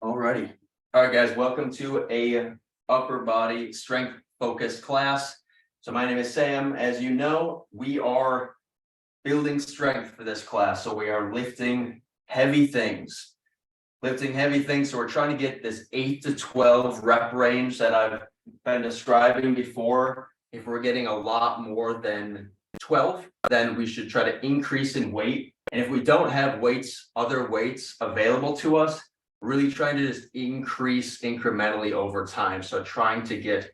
Alrighty. All right, guys, welcome to a upper body strength focused class. So my name is Sam. As you know, we are building strength for this class. So we are lifting heavy things. So we're trying to get this 8 to 12 rep range that I've been describing before. If we're getting a lot more than 12, then we should try to increase in weight. And if we don't have other weights available to us, really trying to just increase incrementally over time. So trying to get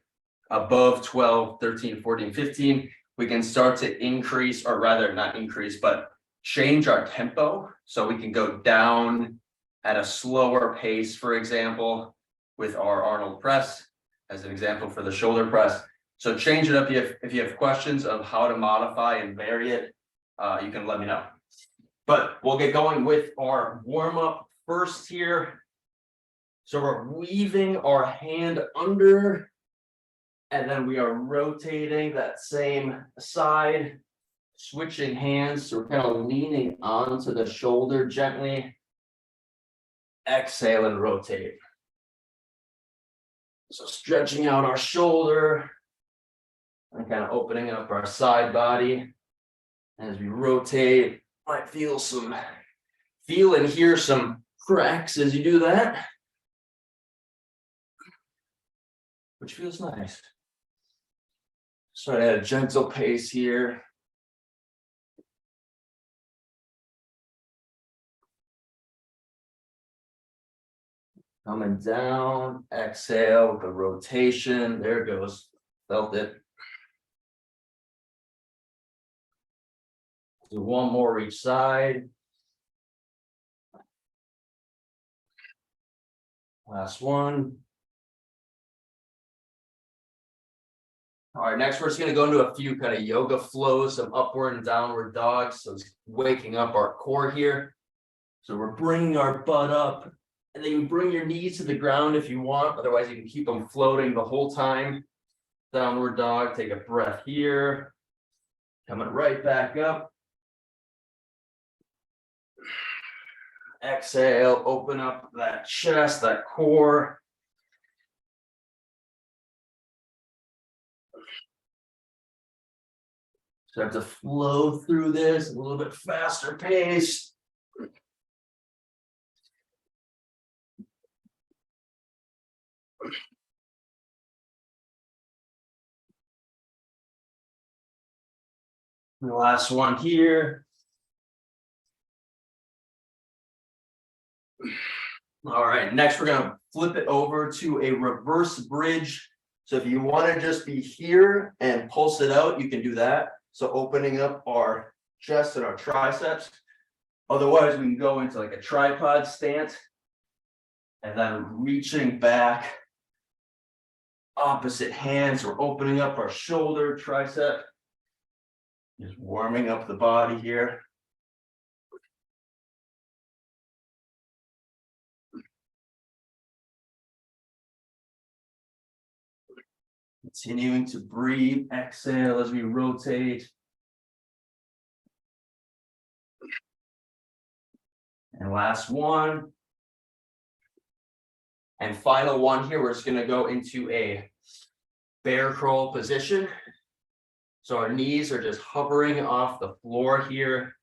above 12, 13, 14, 15, we can start to increase, or rather not increase, but change our tempo. So we can go down at a slower pace, for example, with our Arnold press, as an example for the shoulder press. So change it up. If you have questions of how to modify and vary it, you can let me know. But we'll get going with our warm-up first here. So we're weaving our hand under, and then we are rotating that same side, switching hands. So we're kind of leaning onto the shoulder gently. Exhale and rotate. So stretching out our shoulder and kind of opening up our side body. As we rotate, might feel and hear some cracks as you do that, which feels nice. Start at a gentle pace here. Coming down, exhale with the rotation. There it goes. Felt it. Do one more each side. Last one. All right, next we're just going to go into a few kind of yoga flows, some upward and downward dogs. So it's waking up our core here. So we're bringing our butt up, and then you bring your knees to the ground if you want. Otherwise, you can keep them floating the whole time. Downward dog, take a breath here. Coming right back up. Exhale, open up that chest, that core. Start to flow through this a little bit faster pace. The last one here. All right, next we're going to flip it over to a reverse bridge. So if you want to just be here and pulse it out, you can do that. So opening up our chest and our triceps. Otherwise, we can go into like a tripod stance and then reaching back. Opposite hands, we're opening up our shoulder, tricep. Just warming up the body here. Continuing to breathe, exhale as we rotate. And last one. And final one here, we're just going to go into a bear crawl position. So our knees are just hovering off the floor here.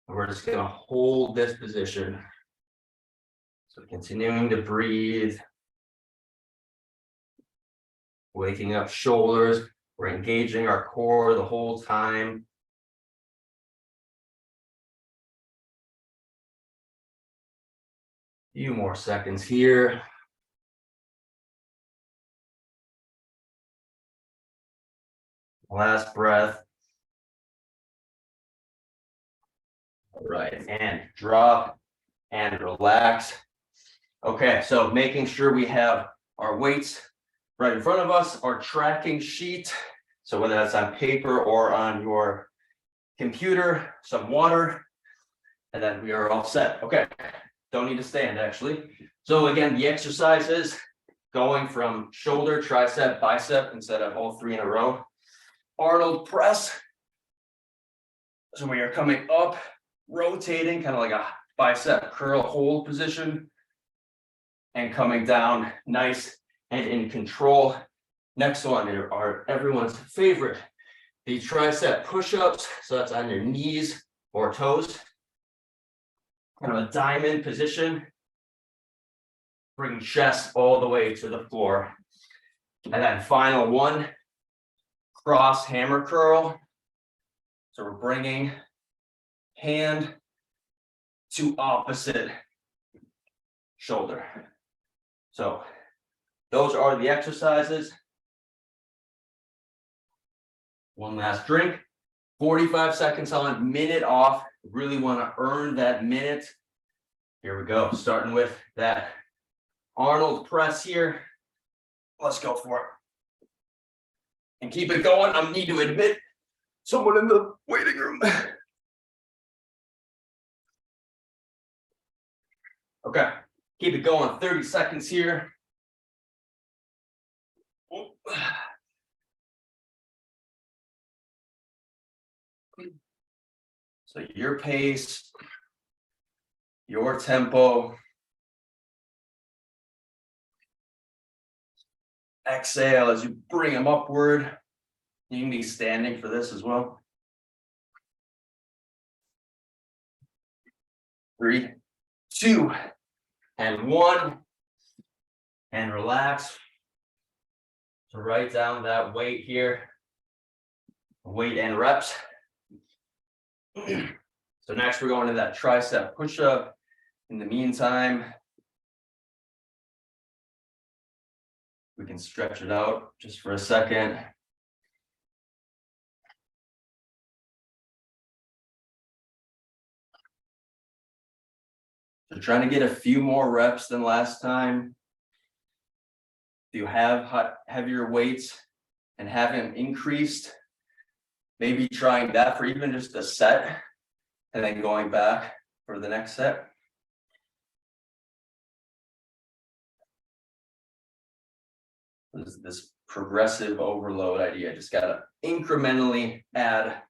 And we're just going to hold this position. So continuing to breathe. Waking up shoulders. We're engaging our core the whole time. Few more seconds here. Last breath. All right, and drop and relax. Okay, so making sure we have our weights right in front of us, our tracking sheet. So whether that's on paper or on your computer, some water, and then we are all set. Okay, don't need to stand actually. So again, the exercise is going from shoulder, tricep, bicep instead of all three in a row. Arnold press. So we are coming up, rotating, kind of like a bicep curl hold position. And coming down nice and in control. Next one are everyone's favorite, the tricep push-ups. So that's on your knees or toes. Kind of a diamond position. Bring chest all the way to the floor. And then final one, cross hammer curl. So we're bringing hand to opposite shoulder. So those are the exercises. One last drink, 45 seconds on, minute off. Really want to earn that minute. Here we go, starting with that Arnold press here. Let's go for it. And keep it going. I need to admit, someone in the waiting room. Okay, keep it going, 30 seconds here. So your pace, your tempo. Exhale as you bring them upward. You can be standing for this as well. 3, 2, and 1. And relax. So write down that weight here. Weight and reps. So next we're going to that tricep push-up. In the meantime, we can stretch it out just for a second. So trying to get a few more reps than last time. If you have heavier weights and haven't increased, maybe trying that for even just a set and then going back for the next set. This progressive overload idea. Just got to incrementally add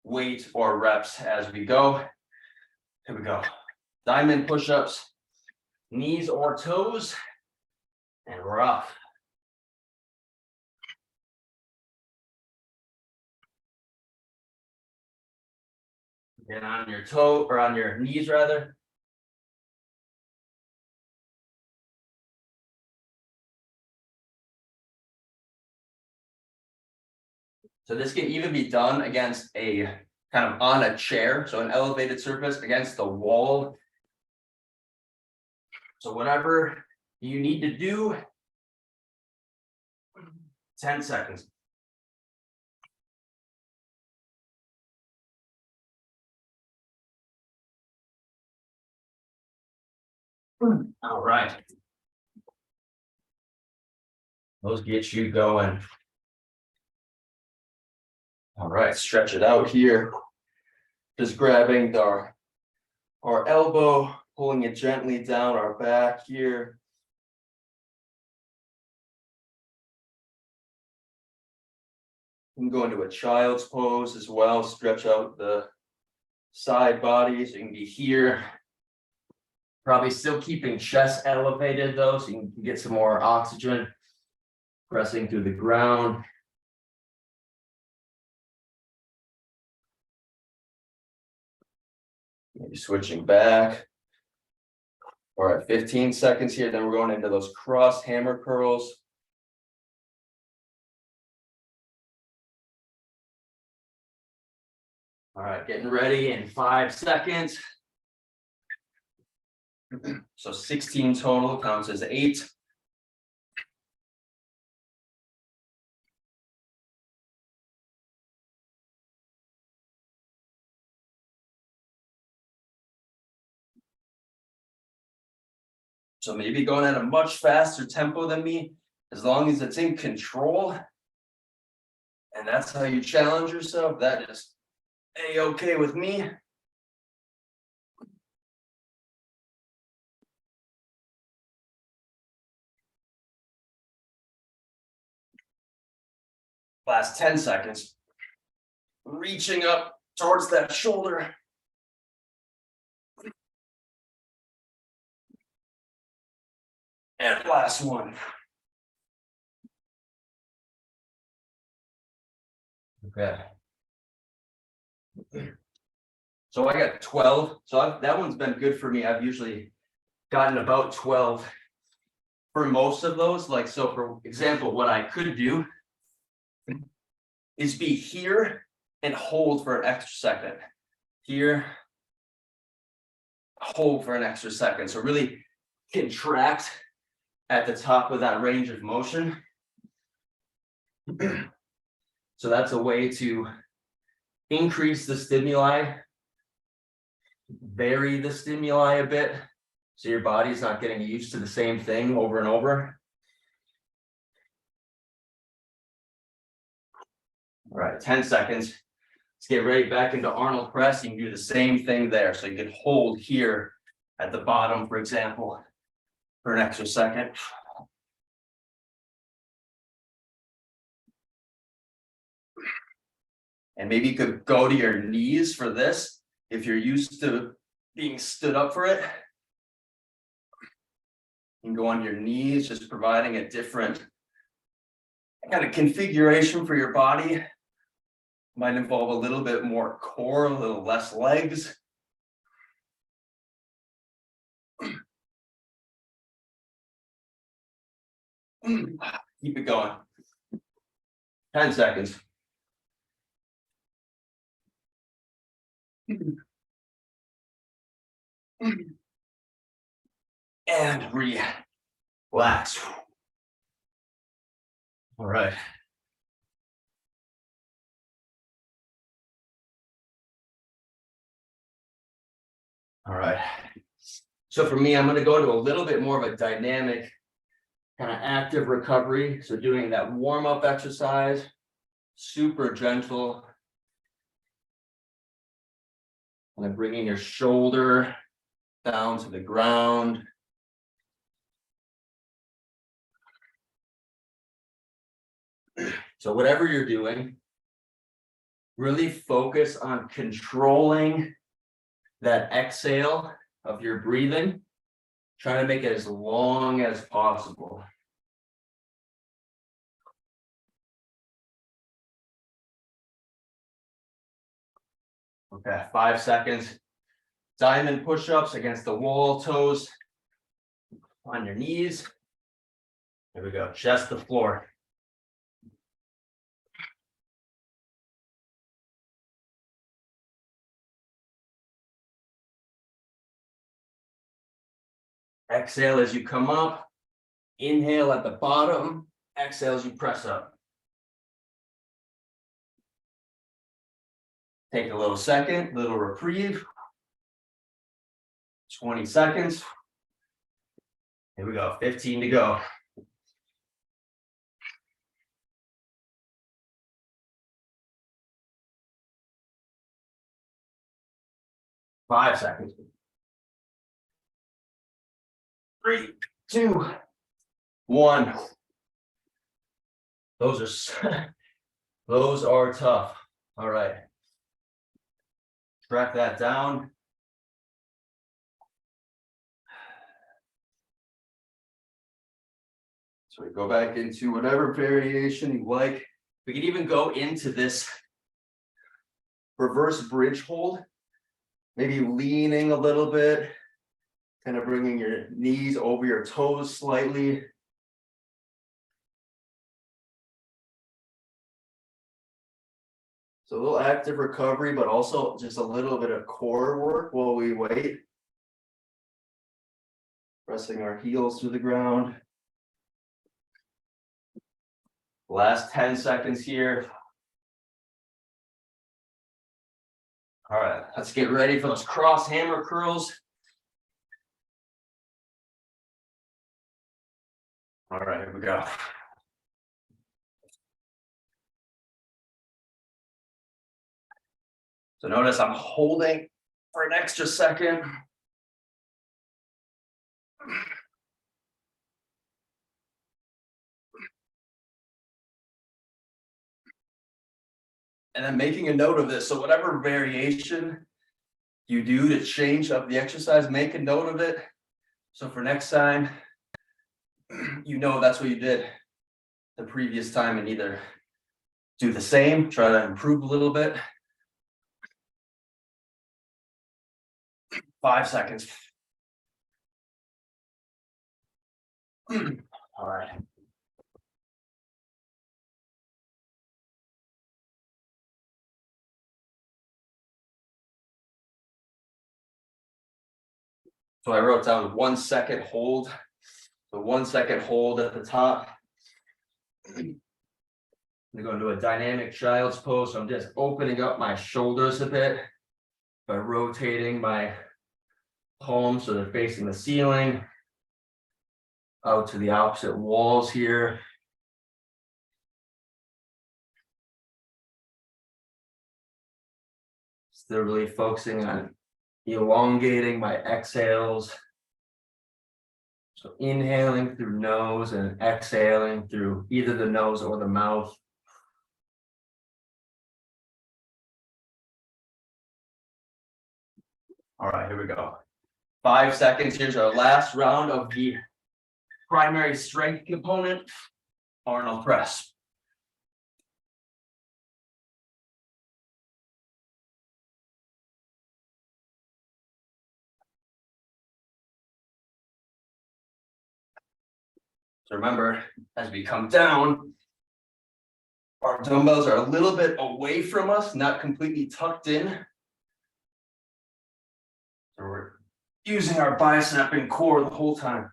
weight or reps as we go. Here we go. Diamond push-ups, knees or toes, and we're off. Get on your toe or on your knees rather. So this can even be done against a kind of on a chair, so an elevated surface against the wall. So whatever you need to do, 10 seconds. All right. Those get you going. All right, stretch it out here. Just grabbing our elbow, pulling it gently down our back here. You can go into a child's pose as well, stretch out the side body so you can be here. Probably still keeping chest elevated though, so you can get some more oxygen pressing through the ground. Maybe switching back. All right, 15 seconds here, then we're going into those cross hammer curls. All right, getting ready in 5 seconds. So 16 total counts as 8. So maybe going at a much faster tempo than me, as long as it's in control. And that's how you challenge yourself. That is A-okay with me. Last 10 seconds. Reaching up towards that shoulder. And last one. Okay. So I got 12. So that one's been good for me. I've usually gotten about 12 for most of those. Like, so for example, what I could do is be here and hold for an extra second. Here, hold for an extra second. So really contract at the top of that range of motion. So that's a way to increase the stimuli, vary the stimuli a bit, so your body's not getting used to the same thing over and over. All right, 10 seconds. Let's get ready back into Arnold press. You can do the same thing there. So you can hold here at the bottom, for example, for an extra second. And maybe you could go to your knees for this if you're used to being stood up for it. You can go on your knees, just providing a different kind of configuration for your body. Might involve a little bit more core, a little less legs. Keep it going. 10 seconds. And relax. All right. All right. So for me, I'm going to go to a little bit more of a dynamic, kind of active recovery. So doing that warm-up exercise, super gentle. And then bringing your shoulder down to the ground. So whatever you're doing, really focus on controlling that exhale of your breathing. Try to make it as long as possible. Okay, 5 seconds. Diamond push-ups against the wall, toes on your knees. There we go, chest to floor. Exhale as you come up. Inhale at the bottom. Exhale as you press up. Take a little second, little reprieve. 20 seconds. Here we go, 15 to go. Five seconds. 3, 2, 1. Those are tough. All right. Track that down. So we go back into whatever variation you like. We can even go into this reverse bridge hold, maybe leaning a little bit, kind of bringing your knees over your toes slightly. So a little active recovery, but also just a little bit of core work while we wait. Pressing our heels to the ground. Last 10 seconds here. All right, let's get ready for those cross hammer curls. All right, here we go. So notice I'm holding for an extra second. And then making a note of this. So whatever variation you do to change up the exercise, make a note of it. So for next time, you know that's what you did the previous time, and either do the same, try to improve a little bit. 5 seconds. All right. So I wrote down 1 second hold. So 1 second hold at the top. I'm gonna go into a dynamic child's pose. So I'm just opening up my shoulders a bit by rotating my palms so they're facing the ceiling, out to the opposite walls here. Still really focusing on elongating my exhales. So inhaling through nose and exhaling through either the nose or the mouth. All right, here we go. 5 seconds. Here's our last round of the primary strength component, Arnold press. So remember, as we come down, our dumbbells are a little bit away from us, not completely tucked in. So we're using our bicep and core the whole time.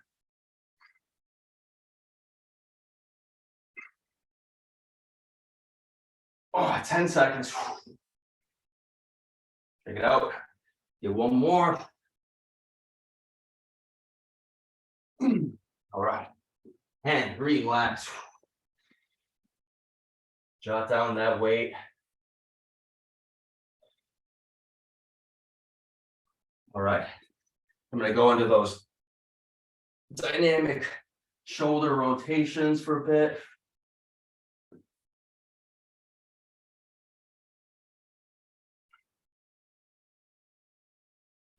Oh, 10 seconds. Check it out. Get one more. All right. And relax. Jot down that weight. All right. I'm going to go into those dynamic shoulder rotations for a bit.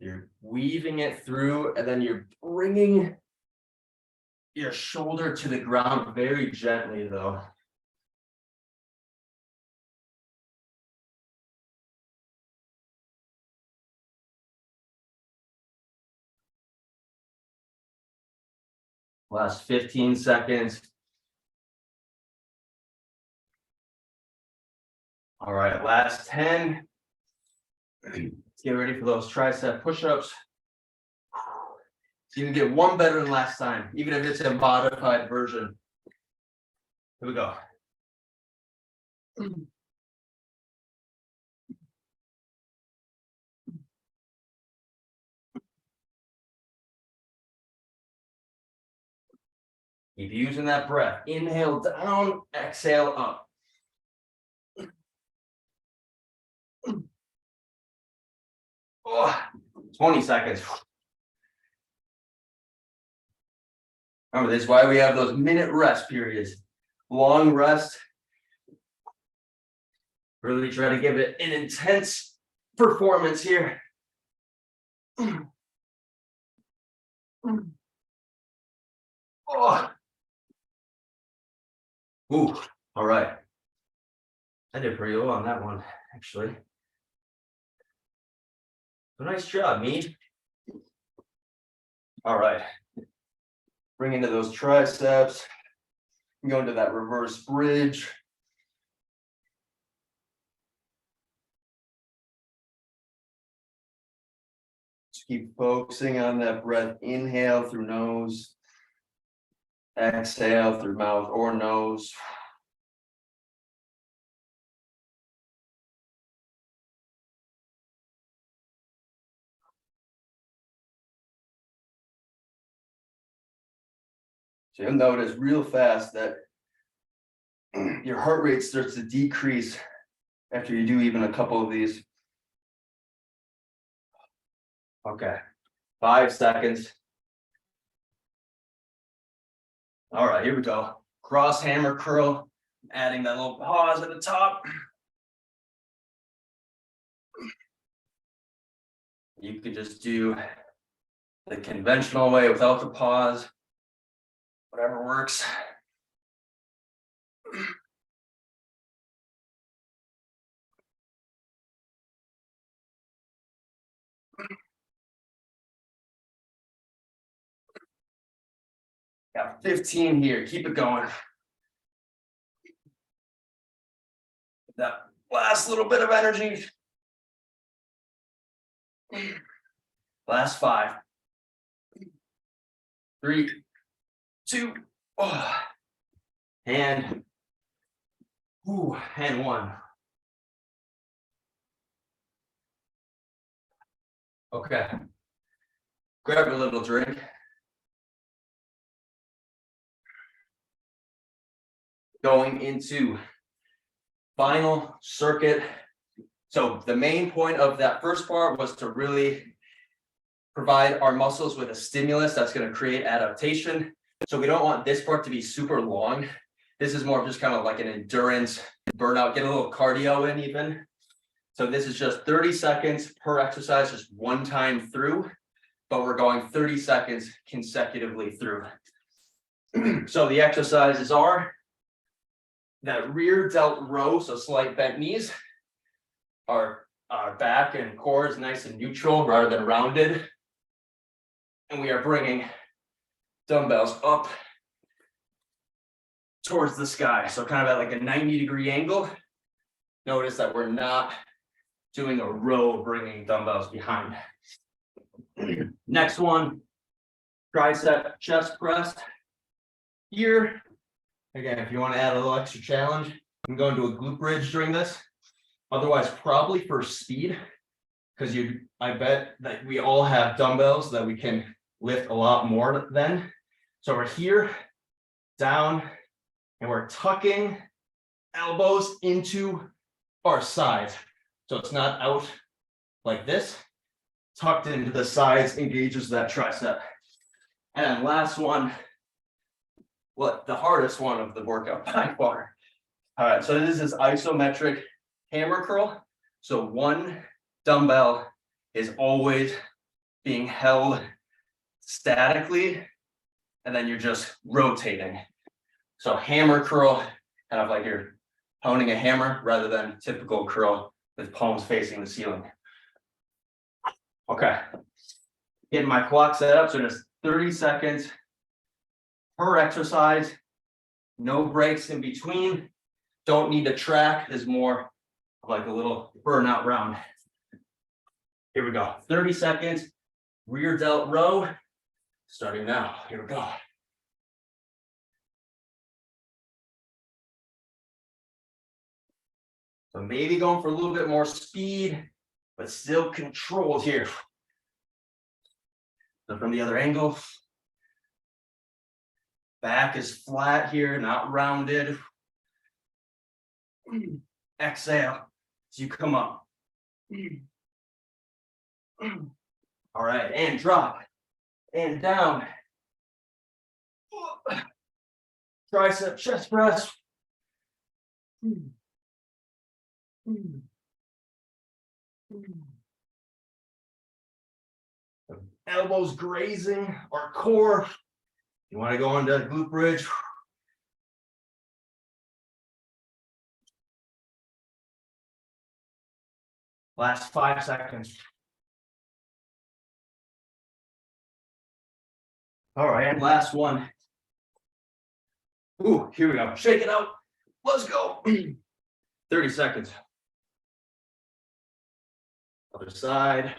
You're weaving it through, and then you're bringing your shoulder to the ground very gently, though. Last 15 seconds. All right, last 10. Let's get ready for those tricep push-ups. So you can get one better than last time, even if it's a modified version. Here we go. Keep using that breath. Inhale down, exhale up. Oh, 20 seconds. Remember, this is why we have those minute rest periods. Long rest. Really try to give it an intense performance here. Oh. Ooh, all right. I did pretty well on that one, actually. So nice job, me. All right. Bring into those triceps. Go into that reverse bridge. Just keep focusing on that breath. Inhale through nose. Exhale through mouth or nose. So you'll notice real fast that your heart rate starts to decrease after you do even a couple of these. Okay, 5 seconds. All right, here we go. Cross hammer curl, adding that little pause at the top. You could just do the conventional way without the pause, Whatever works. Got 15 here. Keep it going. That last little bit of energy. Last 5. 3, 2, and 1. Okay. Grab a little drink. Going into final circuit. So the main point of that first part was to really provide our muscles with a stimulus that's going to create adaptation. So we don't want this part to be super long. This is more just kind of like an endurance burnout, get a little cardio in even. So this is just 30 seconds per exercise, just one time through, but we're going 30 seconds consecutively through. So the exercises are that rear delt row, so slight bent knees. Our back and core is nice and neutral rather than rounded. And we are bringing dumbbells up towards the sky. So kind of at like a 90-degree angle. Notice that we're not doing a row, bringing dumbbells behind. Next one, tricep chest press. Here, again, if you want to add a little extra challenge, you can go into a glute bridge during this. Otherwise, probably for speed, because I bet that we all have dumbbells that we can lift a lot more than. So we're here, down, and we're tucking elbows into our sides. So it's not out like this, tucked into the sides, engages that tricep. And then last one, the hardest one of the workout by far. All right, so this is isometric hammer curl. So one dumbbell is always being held statically, and then you're just rotating. So hammer curl, kind of like you're honing a hammer rather than typical curl with palms facing the ceiling. Okay, getting my clock set up, so just 30 seconds per exercise, no breaks in between. Don't need to track, is more like a little burnout round. Here we go, 30 seconds, rear delt row, starting now. Here we go. So maybe going for a little bit more speed, but still controlled here. So from the other angle, back is flat here, not rounded. Exhale as you come up. All right, and drop, and down. Tricep chest press. Elbows grazing our core. You want to go into glute bridge. Last 5 seconds. All right, and last one. Ooh, here we go. Shake it out. Let's go. 30 seconds. Other side.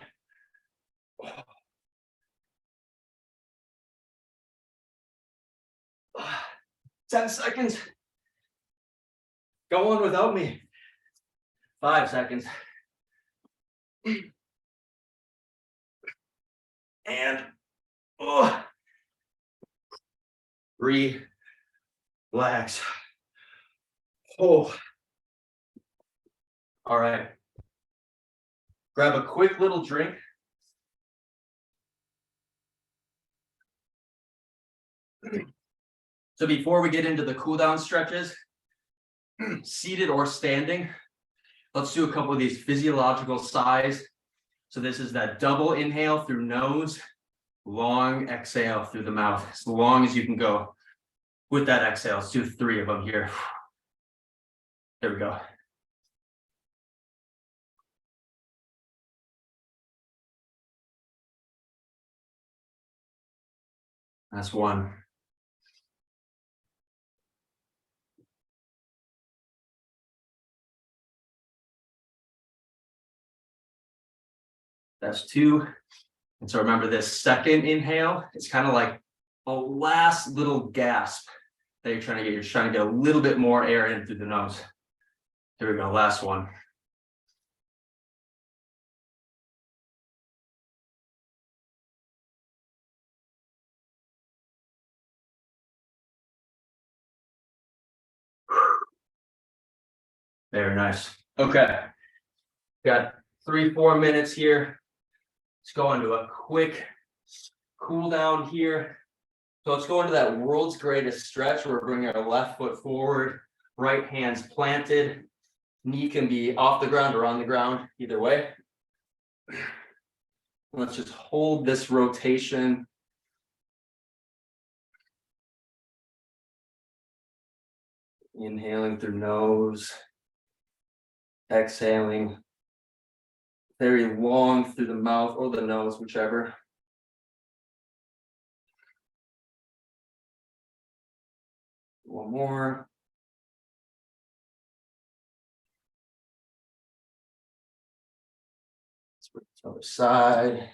10 seconds. Go on without me. 5 seconds. And relax. Oh. All right. Grab a quick little drink. So before we get into the cool down stretches, seated or standing, let's do a couple of these physiological sighs. So this is that double inhale through nose, long exhale through the mouth, as long as you can go. With that exhale, let's do 3 of them here. There we go. That's 1. That's 2. And so remember, this second inhale, it's kind of like a last little gasp that you're trying to get. You're trying to get a little bit more air in through the nose. Here we go, last one. Very nice. Okay. Got 3-4 minutes here. Let's go into a quick cool down here. So let's go into that world's greatest stretch. We're bringing our left foot forward, right hand's planted. Knee can be off the ground or on the ground, either way. Let's just hold this rotation. Inhaling through nose. Exhaling very long through the mouth or the nose, whichever. One more. Switch to the other side.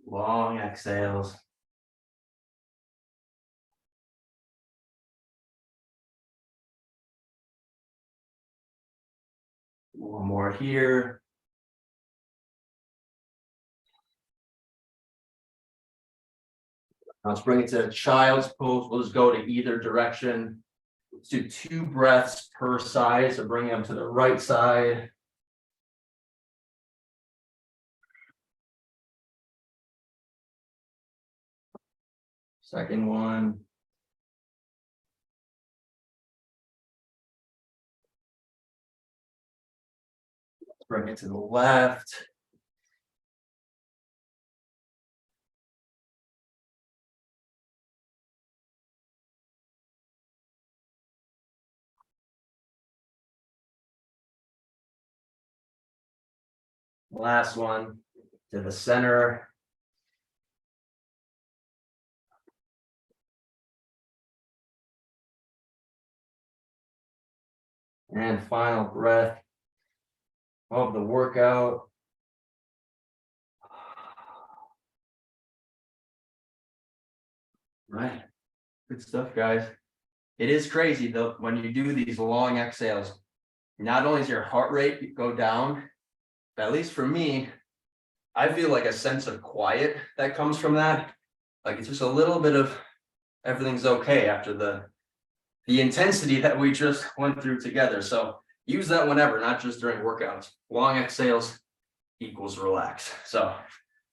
Long exhales. One more here. Now let's bring it to child's pose. We'll just go to either direction. Let's do 2 breaths per side. So bring them to the right side. Second one. Let's bring it to the left. Last one to the center. And final breath of the workout. Right. Good stuff, guys. It is crazy though, when you do these long exhales, not only does your heart rate go down, but at least for me, I feel like a sense of quiet that comes from that. Like it's just a little bit of everything's okay after the intensity that we just went through together. So use that whenever, not just during workouts. Long exhales equals relax. So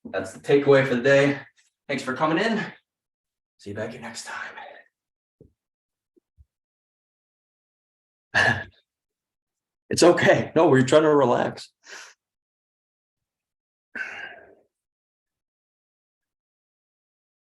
that's the takeaway for the day. Thanks for coming in. See you back here next time. It's okay. No, we're trying to relax.